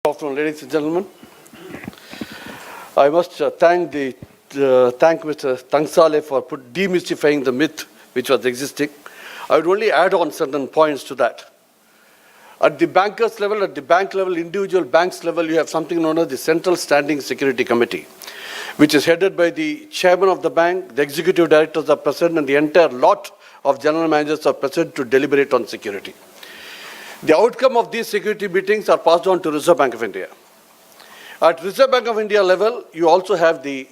Good afternoon, ladies and gentlemen. I must thank Mr. Tangsale for demystifying the myth which was existing. I would only add on certain points to that. At the bankers level, at the bank level, individual banks level, you have something known as the Central Standing Security Committee, which is headed by the chairman of the bank, the executive directors are present, and the entire lot of general managers are present to deliberate on security. The outcome of these security meetings are passed on to Reserve Bank of India. At Reserve Bank of India level, you also have the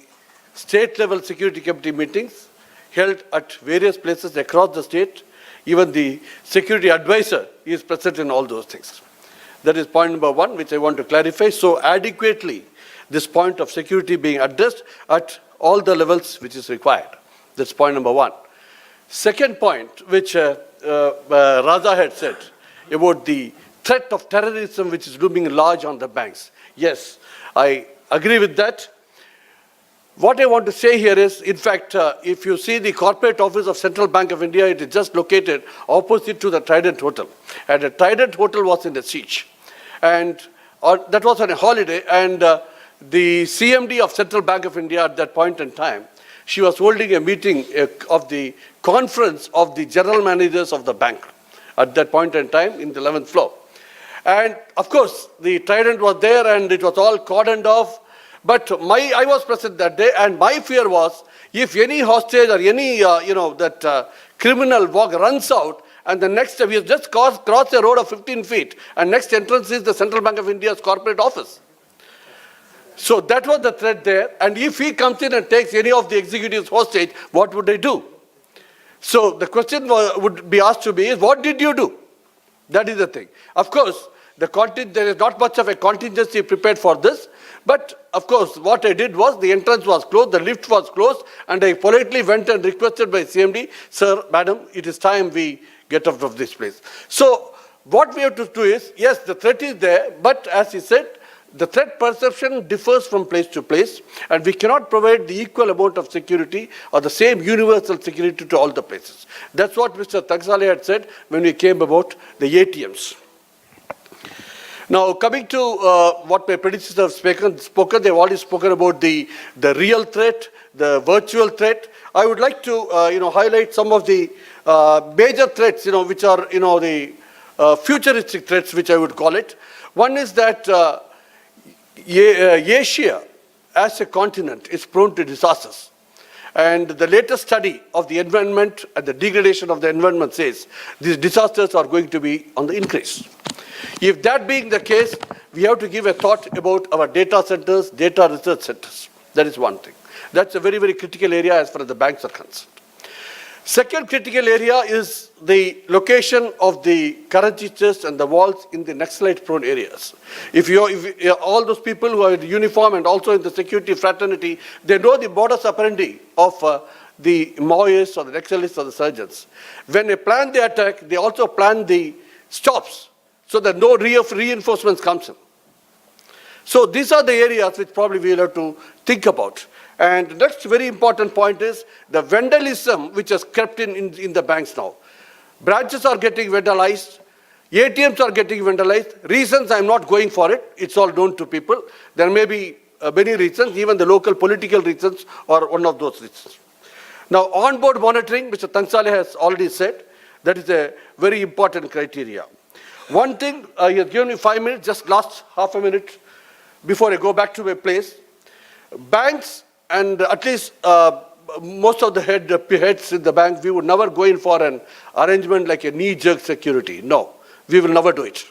state level security committee meetings held at various places across the state. Even the security advisor is present in all those things. That is point number one, which I want to clarify. So adequately, this point of security being addressed at all the levels which is required. That's point number one. Second point, which Raza had said, about the threat of terrorism which is looming large on the banks. Yes, I agree with that. What I want to say here is, in fact, if you see the corporate office of Central Bank of India, it is just located opposite to the Trident Hotel. And the Trident Hotel was in a siege. And that was on a holiday. And the CMD of Central Bank of India at that point in time, she was holding a meeting of the conference of the general managers of the bank at that point in time in the 11th floor. And of course, the Trident was there and it was all cordoned off. But I was present that day, and my fear was, if any hostage or any, criminal runs out, and the next step, we just cross a road of 15 feet, and next entrance is the Central Bank of India's corporate office. So that was the threat there. And if he comes in and takes any of the executives hostage, what would they do? So the question would be asked to me is, what did you do? That is the thing. Of course, there is not much of a contingency prepared for this. But of course, what I did was, the entrance was closed, the lift was closed, and I politely went and requested by CMD, sir, madam, it is time we get out of this place. So what we have to do is, yes, the threat is there, but as he said, the threat perception differs from place to place, and we cannot provide the equal amount of security or the same universal security to all the places. That's what Mr. Tangsale had said when we came about the ATMs. Now, coming to what my predecessors have spoken, they've already spoken about the real threat, the virtual threat. I would like to highlight some of the major threats, which are the futuristic threats, which I would call it. One is that Asia, as a continent, is prone to disasters. And the latest study of the environment and the degradation of the environment says these disasters are going to be on the increase. If that being the case, we have to give a thought about our data centers, data research centers. That is one thing. That's a very, very critical area as far as the banks are concerned. Second critical area is the location of the currency chests and the vaults in the Naxalite-prone areas. If all those people who are in uniform and also in the security fraternity, they know the modus operandi of the Maoists or the Naxalists or the surgeons. When they plan the attack, they also plan the stops so that no reinforcements comes in. So these are the areas which probably we'll have to think about. And the next very important point is the vandalism which has crept in the banks now. Branches are getting vandalized, ATMs are getting vandalized. Reasons, I'm not going for it. It's all known to people. There may be many reasons, even the local political reasons are one of those reasons. Now, onboard monitoring, Mr. Tangsale has already said, that is a very important criteria. One thing, he has given me 5 minutes, just last half a minute before I go back to my place. Banks, and at least most of the heads in the bank, we would never go in for an arrangement like a knee-jerk security. No, we will never do it.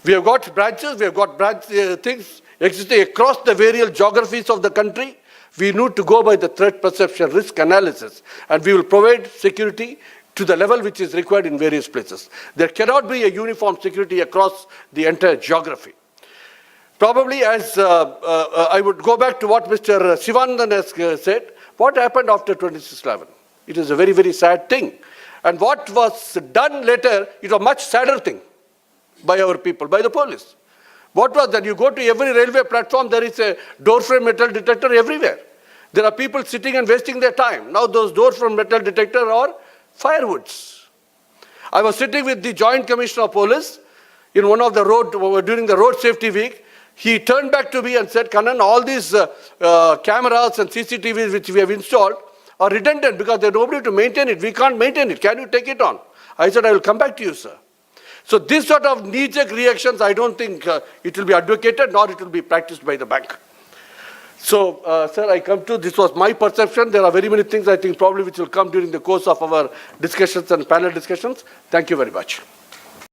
We have got branches, we have got things existing across the various geographies of the country. We need to go by the threat perception, risk analysis, and we will provide security to the level which is required in various places. There cannot be a uniform security across the entire geography. Probably as I would go back to what Mr. Sivanandan has said, what happened after 26/11? It is a very, very sad thing. And what was done later, it was a much sadder thing by our people, by the police. What was that? You go to every railway platform, there is a door frame metal detector everywhere. There are people sitting and wasting their time. Now those door frame metal detectors are firewoods. I was sitting with the Joint Commissioner of Police. in one of the during the road safety week, he turned back to me and said, Kannan, all these cameras and CCTVs which we have installed are redundant because there's nobody to maintain it. We can't maintain it. Can you take it on? I said, I will come back to you, sir. So this sort of knee-jerk reactions, I don't think it will be advocated nor it will be practiced by the bank. So, sir, I come to, this was my perception. There are very many things I think probably which will come during the course of our discussions and panel discussions. Thank you very much.